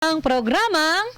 Ang programang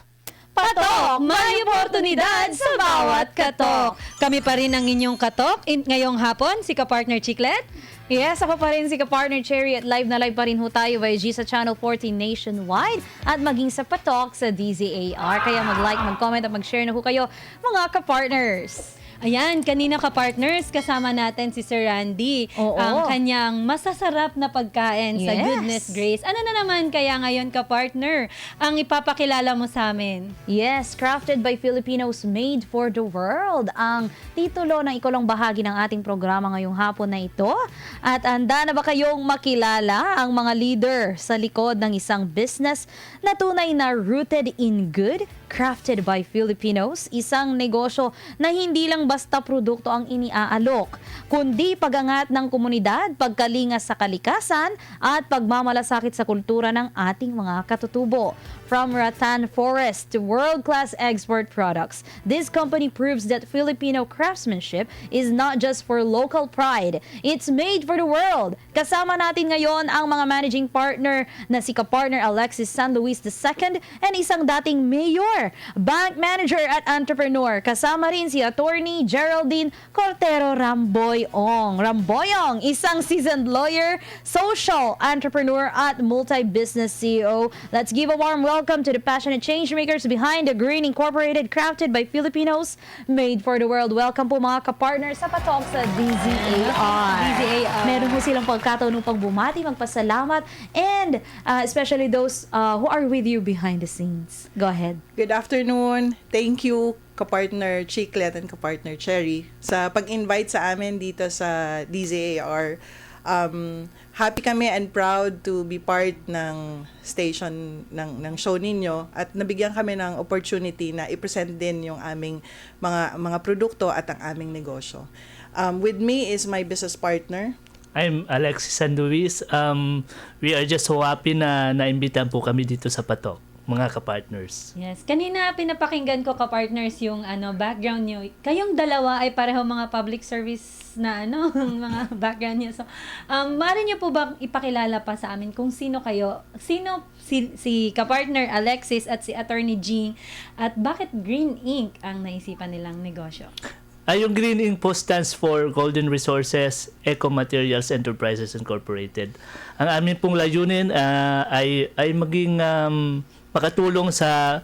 Patok, may oportunidad sa bawat katok. Kami pa rin ang inyong katok ngayong hapon, si Kapartner Chiclet. Yes, ako pa rin si Kapartner Cherry at live na live pa rin ho tayo by G sa Channel 14 nationwide at maging sa Patok sa DZAR. Kaya mag-like, mag-comment at mag-share na ho kayo mga kapartners. Ayan, kanina ka-partners, kasama natin si Sir Randy. Oo. Ang kanyang masasarap na pagkain sa Yes. Goodness Grace. Ano na naman kaya ngayon ka-partner ang ipapakilala mo sa amin? Yes, crafted by Filipinos, made for the world. Ang titulo ng ikalawang bahagi ng ating programa ngayong hapon na ito. At handa na ba kayong makilala ang mga leader sa likod ng isang business na tunay na rooted in good, crafted by Filipinos? Isang negosyo na hindi lang basta produkto ang iniaalok, kundi pagangat ng komunidad, pagkalingas sa kalikasan, at pagmamalasakit sa kultura ng ating mga katutubo. From rattan forest to world-class export products, this company proves that Filipino craftsmanship is not just for local pride, it's made for the world. Kasama natin ngayon ang mga managing partner na si Kapartner Alexis San Luis II and isang dating mayor, bank manager at entrepreneur. Kasama rin si Attorney Geraldine Cortero Ramboyong. Ramboyong, isang seasoned lawyer, social entrepreneur at multi-business CEO. Let's give a warm welcome to the passionate changemakers behind the Green Incorporated, crafted by Filipinos, made for the world. Welcome po mga kapartner sa Patok sa DZAR. DZAR. Meron po silang pagkataon upang bumati, magpasalamat, and especially those who are with you behind the scenes. Go ahead. Good afternoon. Thank you, kapartner Chiclet and kapartner Cherry, sa pag-invite sa amin dito sa DZAR. Happy kami and proud to be part ng station ng show ninyo at nabigyan kami ng opportunity na i-present din yung aming mga produkto at ang aming negosyo. With me is my business partner. I'm Alexis San Luis. We are just so happy na naimbitahan po kami dito sa Patok, mga kapartners. Yes, kanina pinapakinggan ko ka-partners yung background niyo. Kayong dalawa ay pareho mga public service na mga background niyo. So, maaari niyo po ba ipakilala pa sa amin kung sino kayo? Sino si ka-partner Alexis at si Attorney G at bakit Green Ink ang naisipan nilang negosyo? Yung Green Ink po stands for Golden Resources Eco Materials Enterprises Incorporated. Ang amin pong layunin ay maging makatulong sa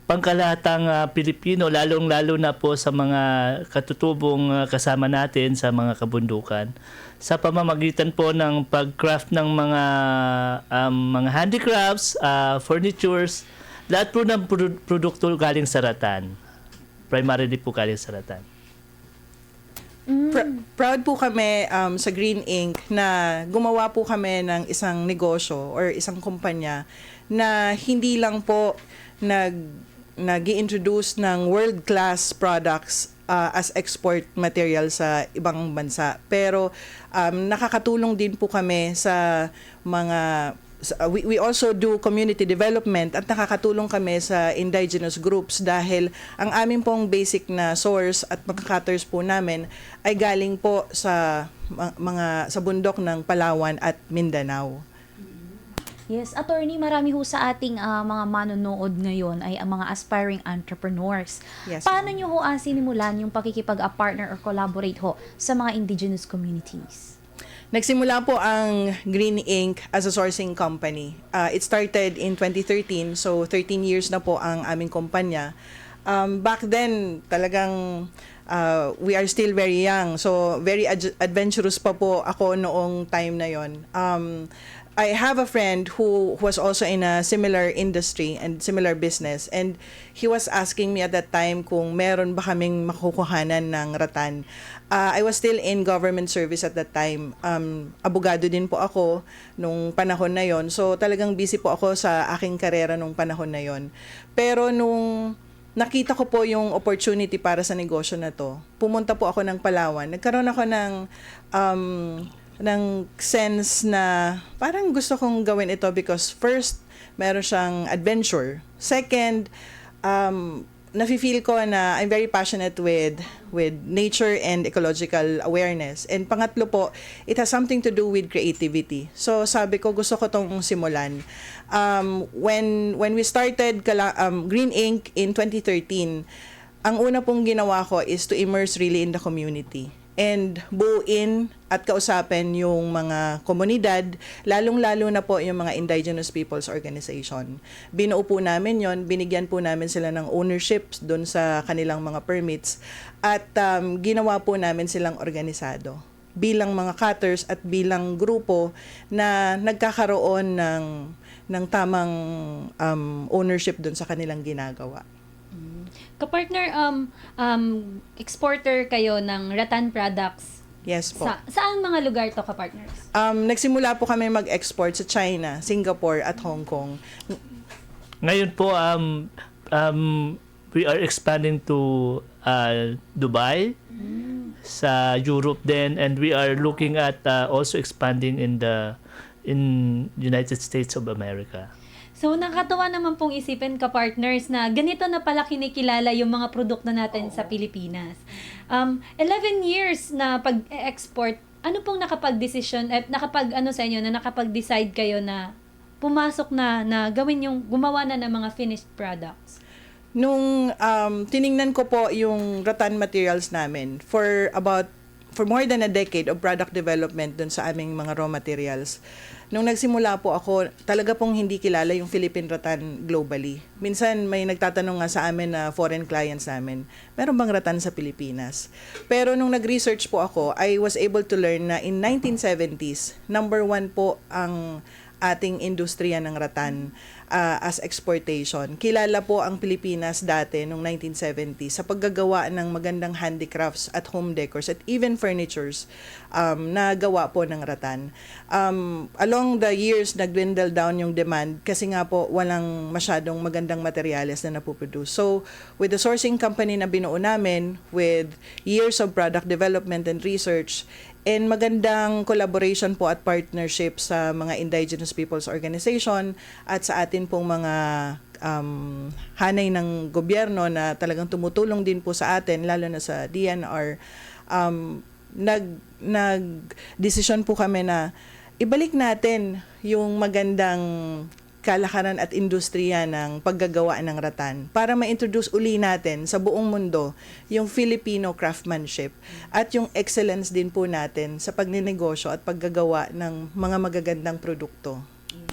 pangkalahatang Pilipino, lalong-lalo na po sa mga katutubong kasama natin sa mga kabundukan. Sa pamamagitan po ng pag-craft ng mga handicrafts, furnitures, lahat po ng produkto galing sa rattan. Primarily po galing sa rattan. Proud po kami sa Green Ink na gumawa po kami ng isang negosyo or isang kumpanya na hindi lang po nag-i-introduce ng world-class products as export material sa ibang bansa. Pero nakakatulong din po kami sa mga we also do community development at nakakatulong kami sa indigenous groups dahil ang aming pong basic na source at mga cutters po namin ay galing po sa sa bundok ng Palawan at Mindanao. Yes, attorney, marami ho sa ating mga manonood ngayon ay ang mga aspiring entrepreneurs. Yes, Paano nyo ho sinimulan yung pakikipag-partner or collaborate ho sa mga indigenous communities? Nagsimula po ang Green Ink as a sourcing company. It started in 2013, so 13 years na po ang aming kumpanya. Back then, talagang we are still very young, so very adventurous pa po ako noong time na yon. I have a friend who was also in a similar industry and similar business, and he was asking me at that time kung meron ba kaming makukuhanan ng rattan. I was still in government service at that time. Abogado din po ako nung panahon na yon. So talagang busy po ako sa aking karera nung panahon na yon. Pero nung nakita ko po yung opportunity para sa negosyo na to, pumunta po ako ng Palawan. Nagkaroon ako ng sense na parang gusto kong gawin ito because first, meron siyang adventure. Second, nafe-feel ko na I'm very passionate with nature and ecological awareness. And pangatlo po, it has something to do with creativity. So sabi ko, gusto ko tong simulan. When we started Green Ink in 2013, ang una pong ginawa ko is to immerse really in the community and buuin at kausapin yung mga komunidad, lalong-lalo na po yung mga Indigenous Peoples Organization. Binuo po namin yon, binigyan po namin sila ng ownership doon sa kanilang mga permits at ginawa po namin silang organisado bilang mga cutters at bilang grupo na nagkakaroon ng tamang ownership doon sa kanilang ginagawa. Kapartner, exporter kayo ng rattan products. Yes po. Saang mga lugar to, kapartners? Nagsimula po kami mag-export sa China, Singapore at Hong Kong. Ngayon po, we are expanding to Dubai, sa Europe din, and we are looking at also expanding in United States of America. So, nakakatuwa naman pong isipin, kapartners, na ganito na pala kinikilala yung mga produkto natin sa Pilipinas. 11 years na pag-export, ano pong nakapag-decision, sa inyo, na nakapag-decide kayo na pumasok na gumawa na ng mga finished products? Nung tiningnan ko po yung rattan materials namin for more than a decade of product development dun sa aming mga raw materials. Nung nagsimula po ako, talaga pong hindi kilala yung Philippine rattan globally. Minsan may nagtatanong nga sa amin na foreign clients namin, meron bang rattan sa Pilipinas? Pero nung nag-research po ako, I was able to learn na in 1970s, number 1 po ang ating industriya ng rattan as exportation. Kilala po ang Pilipinas dati noong 1970 sa paggagawa ng magandang handicrafts at home decors at even furnitures na gawa po ng rattan. Along the years, nag-dwindle down yung demand kasi nga po walang masyadong magandang materyales na napuproduce. So, with the sourcing company na binuo namin, with years of product development and research, and magandang collaboration po at partnership sa mga Indigenous Peoples Organization at sa atin pong mga hanay ng gobyerno na talagang tumutulong din po sa atin, lalo na sa DNR, nag-desisyon po kami na ibalik natin yung magandang kalakaran at industriya ng paggagawa ng rattan para ma-introduce uli natin sa buong mundo yung Filipino craftsmanship at yung excellence din po natin sa pagninegosyo at paggagawa ng mga magagandang produkto.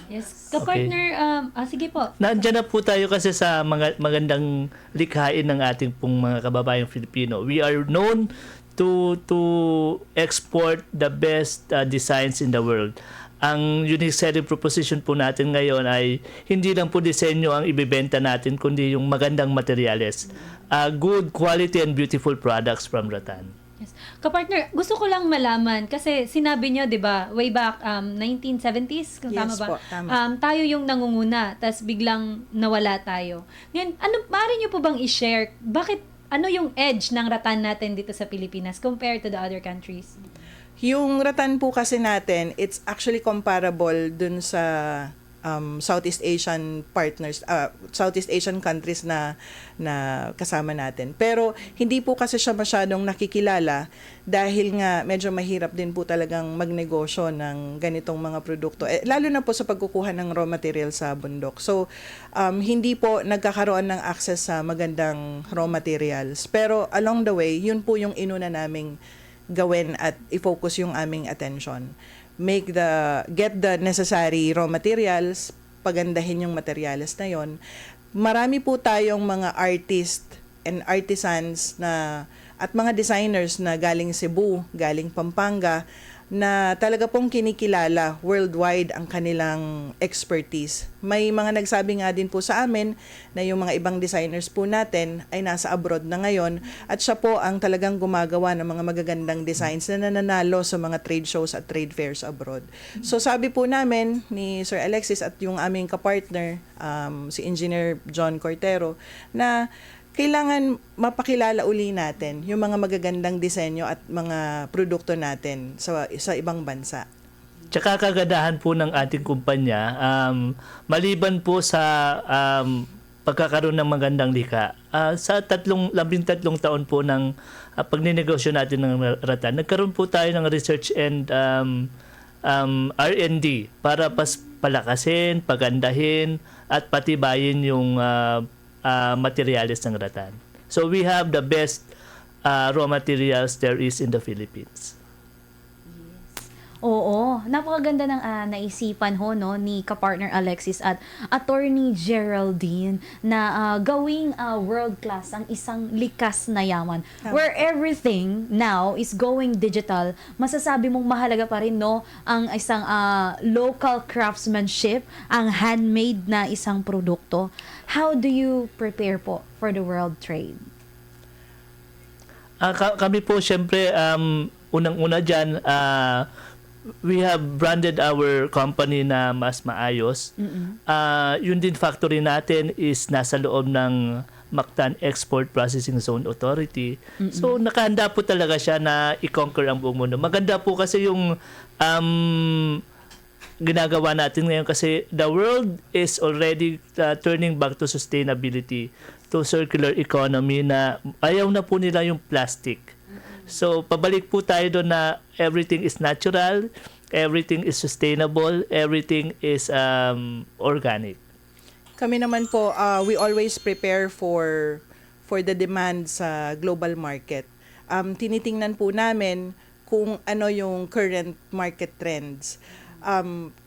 Yes. Kapartner, sige po. Nandiyan na po tayo kasi sa magandang likhain ng ating pong mga kababayang Filipino. We are known to export the best designs in the world. Ang unique selling proposition po natin ngayon ay hindi lang po disenyo ang ibebenta natin, kundi yung magandang materyales. Good quality and beautiful products from rattan. Yes. Kapartner, gusto ko lang malaman, kasi sinabi nyo, di ba, way back 1970s, kung Yes tama ba? po, tama. Tayo yung nangunguna, tas biglang nawala tayo. Ngayon, maaari nyo po bang i-share, ano yung edge ng rattan natin dito sa Pilipinas compared to the other countries? Yung rattan po kasi natin, it's actually comparable dun sa Southeast Asian partners, Southeast Asian countries na kasama natin. Pero hindi po kasi siya masyadong nakikilala dahil nga medyo mahirap din po talagang magnegosyo ng ganitong mga produkto. Lalo na po sa pagkukuha ng raw material sa bundok. So, hindi po nagkakaroon ng access sa magandang raw materials. Pero along the way, yun po yung inuna naming gawin at i-focus yung aming attention. Get the necessary raw materials, pagandahin yung materials na yon. Marami po tayong mga artist and artisans at mga designers na galing Cebu, galing Pampanga, na talaga pong kinikilala worldwide ang kanilang expertise. May mga nagsabi nga din po sa amin na yung mga ibang designers po natin ay nasa abroad na ngayon at siya po ang talagang gumagawa ng mga magagandang designs na nananalo sa mga trade shows at trade fairs abroad. So sabi po namin ni Sir Alexis at yung aming kapartner, si Engineer John Cortero, na kailangan mapakilala uli natin yung mga magagandang disenyo at mga produkto natin sa ibang bansa. Tsaka kagandahan po ng ating kumpanya, maliban po sa pagkakaroon ng magandang likha. Sa 13 taon po ng pagninegosyo natin ng Ratan, nagkaroon po tayo ng research and R&D para palakasin, pagandahin, at patibayin yung materials ng Ratan. So we have the best raw materials there is in the Philippines. Oo, napakaganda ng naisipan ho no ni ka-partner Alexis at Attorney Geraldine na gawing world class ang isang likas na yaman. Where everything now is going digital, masasabi mong mahalaga pa rin no ang isang local craftsmanship, ang handmade na isang produkto. How do you prepare po for the world trade? Kami po syempre unang-una diyan we have branded our company na mas maayos. Yun din factory natin is nasa loob ng Mactan Export Processing Zone Authority. So nakahanda po talaga siya na i-conquer ang buong mundo. Maganda po kasi yung ginagawa natin ngayon kasi the world is already turning back to sustainability, to circular economy na ayaw na po nila yung plastic. So, pabalik po tayo doon na everything is natural, everything is sustainable, everything is organic. Kami naman po, we always prepare for the demand sa global market. Tinitingnan po namin kung ano yung current market trends.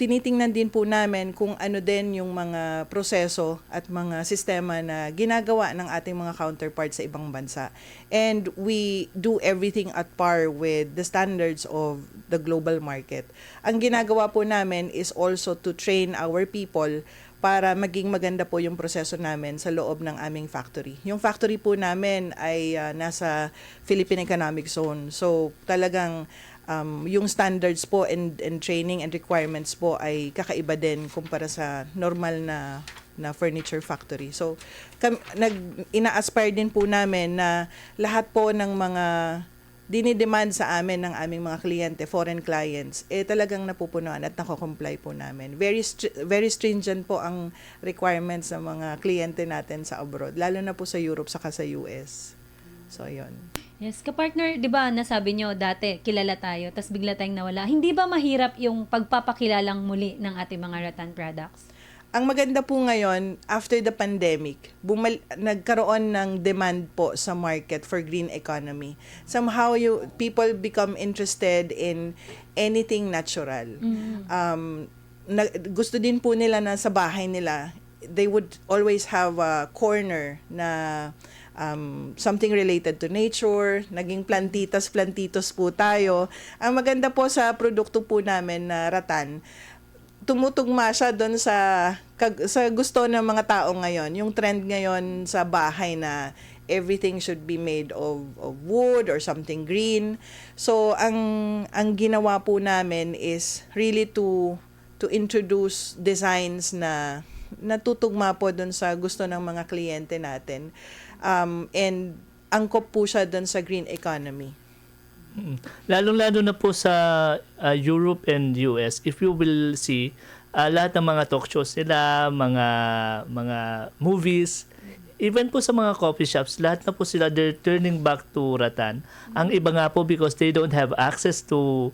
Tinitingnan din po namin kung ano din yung mga proseso at mga sistema na ginagawa ng ating mga counterparts sa ibang bansa. And we do everything at par with the standards of the global market. Ang ginagawa po namin is also to train our people para maging maganda po yung proseso namin sa loob ng aming factory. Yung factory po namin ay nasa Philippine Economic Zone. So talagang yung standards po and training and requirements po ay kakaiba din kumpara sa normal na furniture factory. So ina-aspire din po namin na lahat po ng mga dinidemand sa amin ng aming mga kliyente, foreign clients, talagang napupunuan at nako-comply po namin. Very stringent po ang requirements ng mga kliyente natin sa abroad, lalo na po sa Europe saka sa US. So, yun. Yes, ka-partner, di ba nasabi nyo dati, kilala tayo, tas bigla tayong nawala. Hindi ba mahirap yung pagpapakilalang muli ng ating mga Ratan products? Ang maganda po ngayon, after the pandemic, nagkaroon ng demand po sa market for green economy. Somehow, people become interested in anything natural. Gusto din po nila na sa bahay nila, they would always have a corner na something related to nature, naging plantitos po tayo. Ang maganda po sa produkto po namin na Ratan, tumutugma siya doon sa gusto ng mga tao ngayon. Yung trend ngayon sa bahay na everything should be made of wood or something green. So, ang ginawa po namin is really to introduce designs na natutugma po doon sa gusto ng mga kliyente natin. And angkop po siya doon sa green economy. Lalong-lalo na po sa Europe and US, if you will see, lahat ng mga talk shows nila, mga movies, even po sa mga coffee shops, lahat na po sila, they're turning back to Ratan. Ang iba nga po because they don't have access to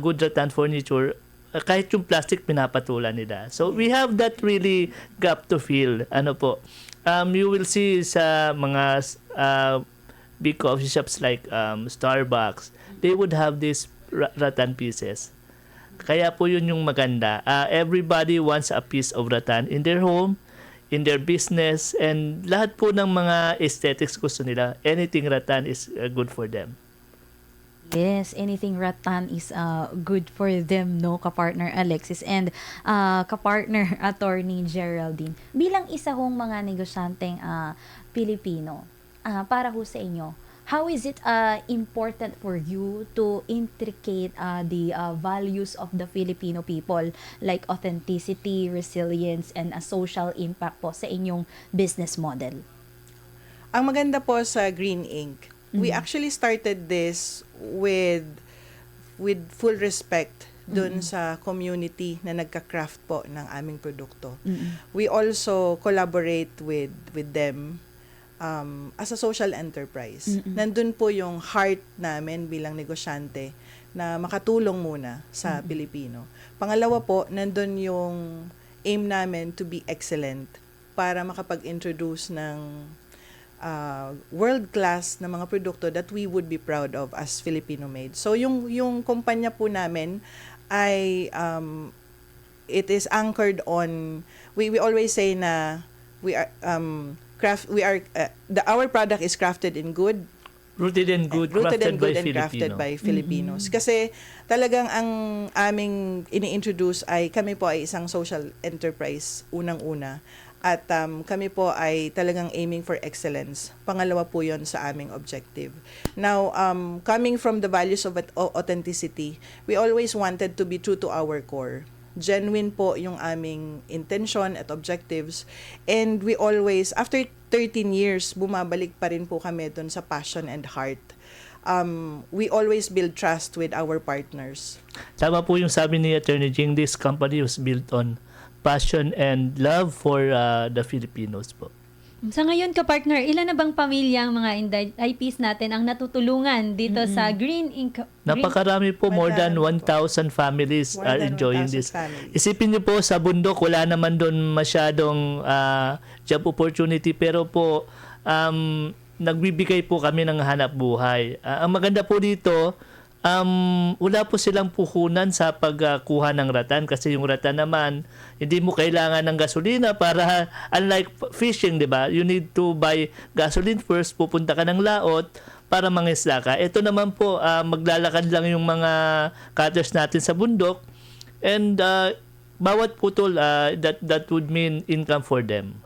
good Ratan furniture, kahit yung plastic pinapatulan nila. So we have that really gap to fill. Ano po? You will see sa mga big coffee shops like Starbucks, they would have these Ratan pieces. Kaya po yun yung maganda. Everybody wants a piece of Ratan in their home, in their business, and lahat po ng mga aesthetics gusto nila. Anything Ratan is good for them. Yes, anything Ratan is good for them, no, ka-partner Alexis and ka-partner Attorney Geraldine. Bilang isa hong mga negosyanteng Pilipino, para ho sa inyo, how is it important for you to intricate the values of the Filipino people like authenticity, resilience, and a social impact po sa inyong business model? Ang maganda po sa Green Ink, we actually started this with full respect dun sa community na nagka-craft po ng aming produkto. We also collaborate with them as a social enterprise. Nandun po yung heart namin bilang negosyante na makatulong muna sa Pilipino. Pangalawa po, nandun yung aim namin to be excellent para makapag-introduce ng world-class na mga produkto that we would be proud of as Filipino-made. So yung kumpanya po namin ay it is anchored on, we always say na we are our product is crafted in good, Rooted and good, rooted crafted and good by and crafted Filipino. by Filipinos. Kasi talagang ang aming ini-introduce ay kami po ay isang social enterprise unang-una. At kami po ay talagang aiming for excellence. Pangalawa po yon sa aming objective. Now, coming from the values of authenticity, we always wanted to be true to our core. Genuine po yung aming intention at objectives. And we always, after 13 years, bumabalik pa rin po kami dun sa passion and heart. We always build trust with our partners. Tama po yung sabi ni Attorney Jing, this company was built on passion and love for the Filipinos po. Sa ngayon, ka-partner, ilan na bang pamilya ang mga IPs natin ang natutulungan dito sa Green Ink? Napakarami po, more than Madami po. 1,000 families More are than enjoying 1,000 this. families. Isipin niyo po, sa bundok, wala naman doon masyadong job opportunity, pero po, nagbibigay po kami ng hanap buhay. Ang maganda po dito, wala po silang puhunan sa pagkuha ng ratan kasi yung ratan naman hindi mo kailangan ng gasolina para unlike fishing, 'di ba? You need to buy gasoline first, pupunta ka ng laot para mangisda ka. Ito naman po maglalakad lang yung mga cutters natin sa bundok and bawat putol that would mean income for them.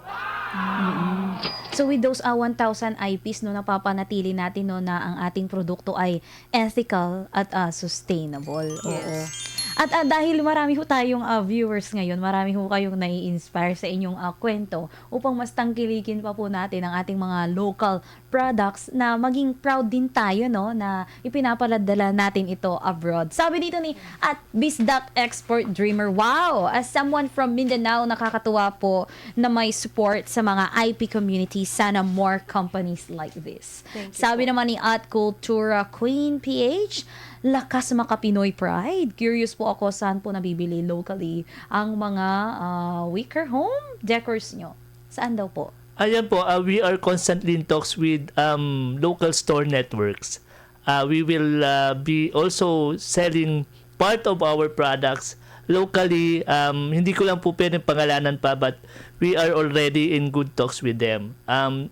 So with those 1,000 IPs no, napapanatili natin no na ang ating produkto ay ethical at sustainable. Yes. Oo. At dahil marami ho tayong viewers ngayon, marami ho kayong nai-inspire sa inyong kwento upang mas tangkilikin pa po natin ang ating mga local products na maging proud din tayo no na ipinapaladala natin ito abroad. Sabi dito ni at Bisdak Export Dreamer, wow! As someone from Mindanao, nakakatuwa po na may support sa mga IP community. Sana more companies like this. Thank you Sabi po. naman ni at Cultura Queen PH, lakas maka Pinoy pride. Curious po ako saan po nabibili locally ang mga wicker home decors nyo. Saan daw po? Ayan po, we are constantly in talks with local store networks. We will be also selling part of our products locally. Hindi ko lang po pwedeng pangalanan pa, but we are already in good talks with them.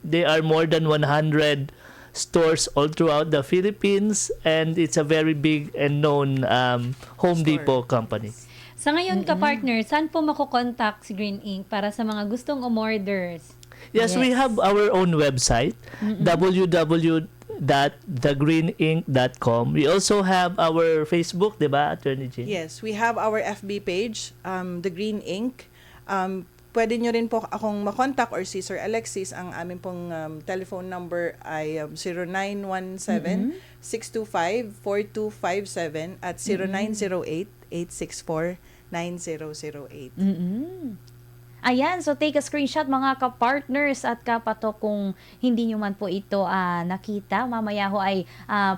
There are more than 100 stores all throughout the Philippines and it's a very big and known Home Store. Depot company. Sa ngayon, ka-partner, saan po makukontakt si Green Ink para sa mga gustong umorders? Yes, we have our own website, www.thegreenink.com. We also have our Facebook, di ba, Attorney Jean? Yes, we have our FB page, The Green Ink. Pwede nyo rin po akong makontak or si Sir Alexis. Ang aming pong telephone number ay 0917-625-4257 at 0908-864-9008. Ayan, so take a screenshot mga ka-partners at kapatok kung hindi nyo man po ito nakita. Mamaya ho ay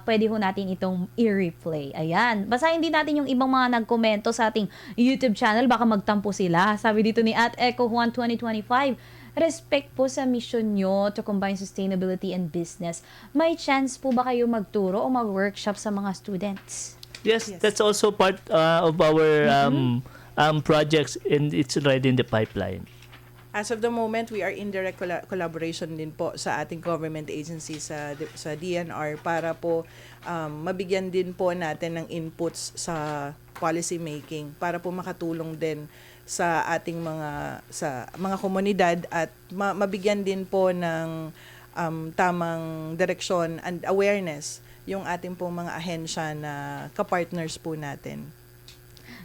pwede ho natin itong i-replay. Ayan, basahin din natin yung ibang mga nagkomento sa ating YouTube channel. Baka magtampo sila. Sabi dito ni at Echo Juan 2025, respect po sa mission nyo to combine sustainability and business. May chance po ba kayo magturo o mag-workshop sa mga students? Yes, Yes. that's also part of our projects and it's already in the pipeline. As of the moment, we are in direct collaboration din po sa ating government agency sa DNR para po mabigyan din po natin ng inputs sa policy making para po makatulong din sa ating mga komunidad at mabigyan din po ng tamang direksyon and awareness yung ating pong mga ahensya na kapartners po natin.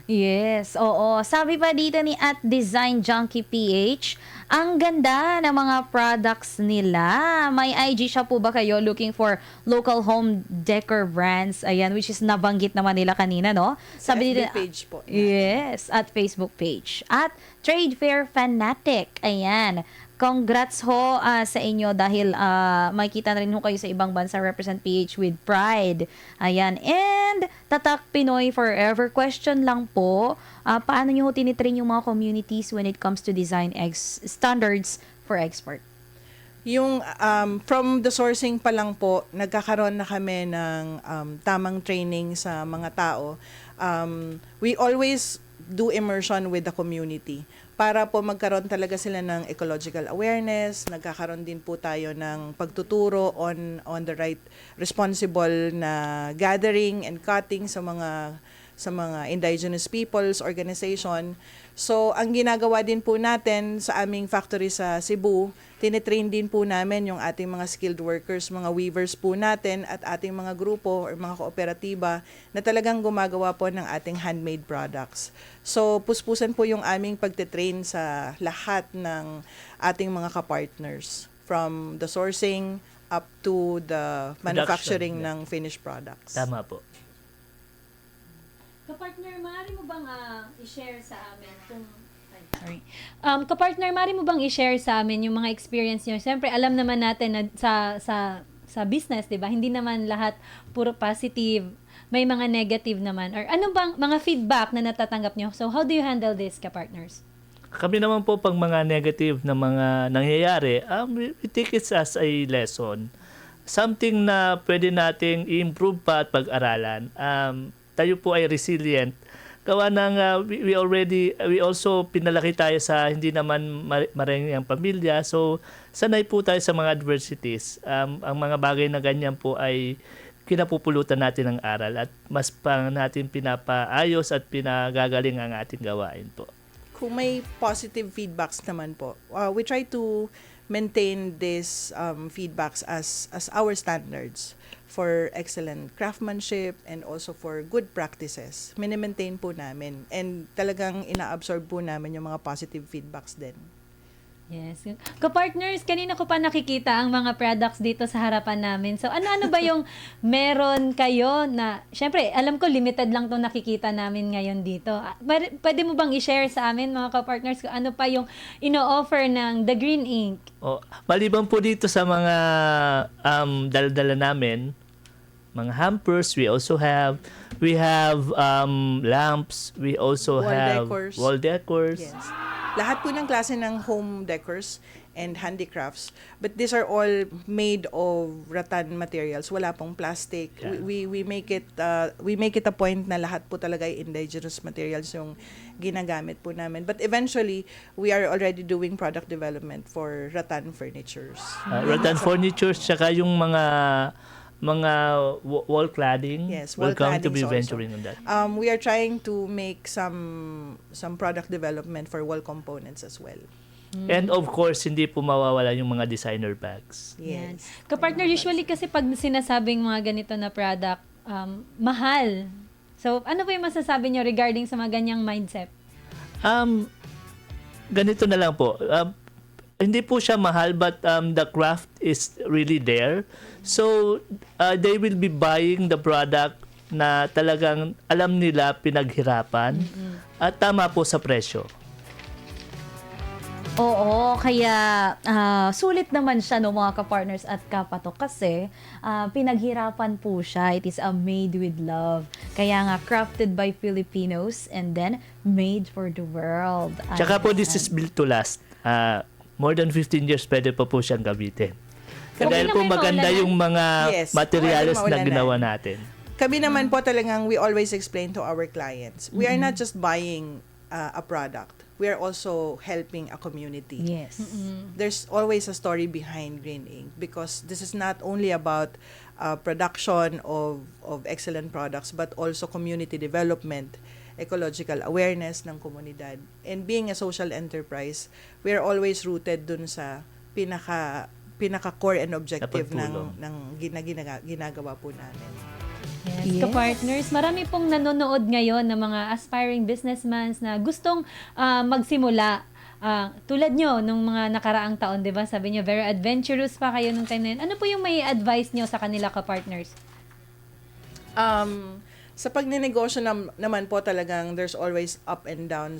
Yes, oo. Sabi pa dito ni at Design Junkie PH, ang ganda ng mga products nila. May IG shop po ba kayo looking for local home decor brands? Ayan, which is nabanggit naman nila kanina, no? Sa Sabi FB nila, page po. yes, at Facebook page. At Trade Fair Fanatic. Ayan. Congrats ho sa inyo dahil makikita na rin ho kayo sa ibang bansa represent PH with pride. Ayan. And Tatak Pinoy Forever, question lang po, paano nyo ho tinitrain yung mga communities when it comes to design standards for export? Yung from the sourcing pa lang po, nagkakaroon na kami ng tamang training sa mga tao. We always do immersion with the community para po magkaroon talaga sila ng ecological awareness. Nagkakaroon din po tayo ng pagtuturo on the right responsible na gathering and cutting sa mga indigenous peoples organization. So, ang ginagawa din po natin sa aming factory sa Cebu, tinitrain din po namin yung ating mga skilled workers, mga weavers po natin at ating mga grupo or mga kooperatiba na talagang gumagawa po ng ating handmade products. So, puspusan po yung aming pagtitrain sa lahat ng ating mga kapartners from the sourcing up to the manufacturing ng finished products. Tama po. Kapartner, maaari mo bang i-share sa amin kung... Sorry. Kapartner, maaari mo bang i-share sa amin yung mga experience nyo? Siyempre, alam naman natin na sa business, di ba? Hindi naman lahat puro positive. May mga negative naman. Or ano bang mga feedback na natatanggap nyo? So, how do you handle this, kapartners? Kami naman po pag mga negative na mga nangyayari, we take it as a lesson. Something na pwede nating i-improve pa at pag-aralan. Tayo po ay resilient. Gawa ng we also pinalaki tayo sa hindi naman marami ang pamilya. So sanay po tayo sa mga adversities. Ang mga bagay na ganyan po ay kinapupulutan natin ng aral at mas pa natin pinapaayos at pinagagaling ang ating gawain po. Kung may positive feedbacks naman po, we try to maintain these feedbacks as our standards for excellent craftsmanship and also for good practices. Mini-maintain po namin and talagang ina-absorb po namin yung mga positive feedbacks din. Yes. Kapartners, kanina ko pa nakikita ang mga products dito sa harapan namin. So, ano-ano ba yung meron kayo na, syempre, alam ko limited lang itong nakikita namin ngayon dito. Pwede mo bang i-share sa amin, mga kapartners, kung ano pa yung ino-offer ng The Green Ink? Maliban po dito sa mga dala-dala namin, mga hampers, we have lamps, we also Wall have decors. wall decors. Yes. Lahat po ng klase ng home decors and handicrafts. But these are all made of rattan materials. Wala pong plastic. Yeah. We make it a point na lahat po talaga ay indigenous materials yung ginagamit po namin. But eventually, we are already doing product development for rattan furnitures. Rattan furnitures, tsaka yung mga wall cladding. Yes, wall We're going to be claddings also. venturing on that. We are trying to make some product development for wall components as well. And of course, hindi po mawawala yung mga designer bags. Yan. Yes. Kapartner, usually kasi pag sinasabing mga ganito na product, mahal. So, ano ba yung masasabi nyo regarding sa mga ganyang mindset? Ganito na lang po. Hindi po siya mahal but the craft is really there. So, they will be buying the product na talagang alam nila pinaghirapan at tama po sa presyo. Oo, kaya sulit naman siya no mga ka-partners at kapatok kasi pinaghirapan po siya. It is a made with love. Kaya nga crafted by Filipinos and then made for the world. Tsaka po this is built to last. More than 15 years pwede pa po siyang gamitin. Dahil po naman maganda maulanan. yung mga Yes, materials pwede na maulanan. ginawa natin. Kami naman po talagang we always explain to our clients, we are not just buying a product. We are also helping a community. Yes. There's always a story behind Green Ink because this is not only about production of excellent products but also community development, ecological awareness ng komunidad. And being a social enterprise, we are always rooted dun sa pinaka core and objective Napagtulong. ng ginagawa po namin. Yes, ka-partners, marami pong nanonood ngayon ng mga aspiring businessmen na gustong magsimula. Tulad nyo, nung mga nakaraang taon, di ba? Sabi nyo, very adventurous pa kayo nung time na yun. Ano po yung may advice nyo sa kanila ka-partners? Sa pagnenegosyo naman po talagang there's always up and down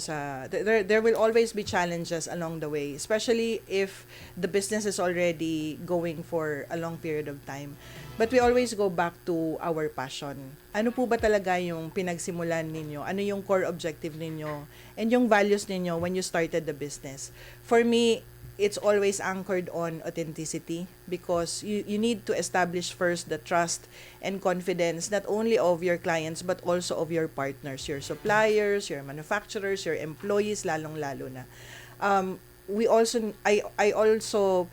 there will always be challenges along the way, especially if the business is already going for a long period of time. But we always go back to our passion. Ano po ba talaga yung pinagsimulan ninyo? Ano yung core objective ninyo? And yung values ninyo when you started the business? For me, it's always anchored on authenticity because you need to establish first the trust and confidence not only of your clients but also of your partners, your suppliers, your manufacturers, your employees, lalong-lalo na. I also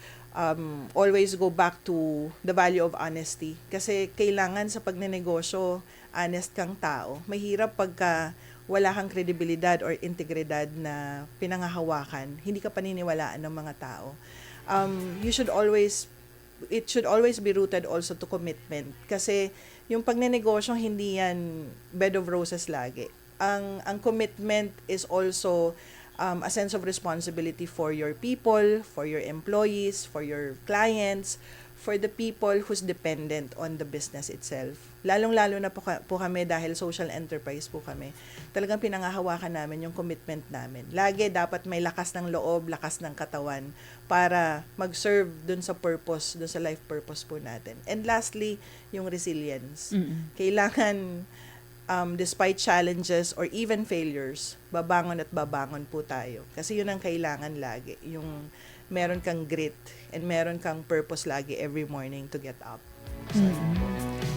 always go back to the value of honesty kasi kailangan sa pagnenegosyo, honest kang tao. Mahirap pagka wala kang kredibilidad or integridad na pinangahawakan, hindi ka paniniwalaan ng mga tao. It should always be rooted also to commitment. Kasi yung pagnenegosyo, hindi yan bed of roses lagi. Ang commitment is also a sense of responsibility for your people, for your employees, for your clients, for the people who's dependent on the business itself. Lalong-lalo na po kami dahil social enterprise po kami. Talagang pinangahawakan namin yung commitment namin. Lagi dapat may lakas ng loob, lakas ng katawan para mag-serve dun sa purpose, dun sa life purpose po natin. And lastly, yung resilience. Kailangan, despite challenges or even failures, babangon at babangon po tayo. Kasi yun ang kailangan lagi. Yung meron kang grit and meron kang purpose lagi every morning to get up.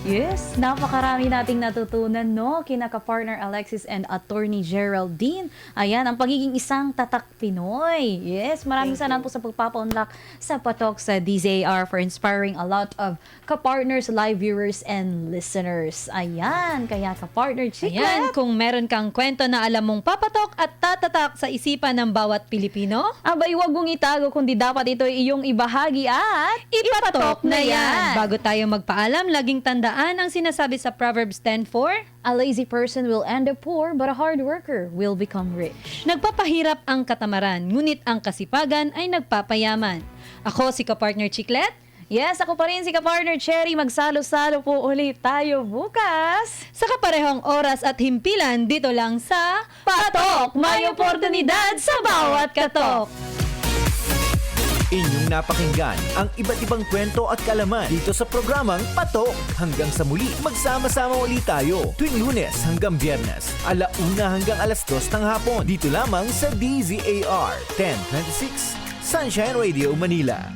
Yes, napakarami nating natutunan, no? Kina ka-partner Alexis and Attorney Geraldine. Ayan, ang pagiging isang tatak Pinoy. Yes, maraming salamat po sa pagpapa-unlock sa patok sa DZAR for inspiring a lot of ka-partners, live viewers, and listeners. Ayan, kaya ka-partner Chiclet. Ayan, kung meron kang kwento na alam mong papatok at tatatak sa isipan ng bawat Pilipino, Abay, huwag mong itago kundi dapat ito ay iyong ibahagi at ipatok na yan. Bago tayo magpaalam, laging tandaan ang sinasabi sa Proverbs 10:4. A lazy person will end up poor, but a hard worker will become rich. Nagpapahirap ang katamaran, ngunit ang kasipagan ay nagpapayaman. Ako si ka-partner Chiclet. Yes, ako pa rin si ka-partner Cherry. Magsalo-salo po ulit tayo bukas. Sa kaparehong oras at himpilan dito lang sa Patok! May oportunidad sa bawat katok! Inyong napakinggan ang iba't ibang kwento at kalaman dito sa programang Patok. Hanggang sa muli, magsama-sama ulit tayo tuwing Lunes hanggang Biyernes, 1:00 hanggang 2:00 ng hapon. Dito lamang sa DZAR 1026 Sunshine Radio Manila.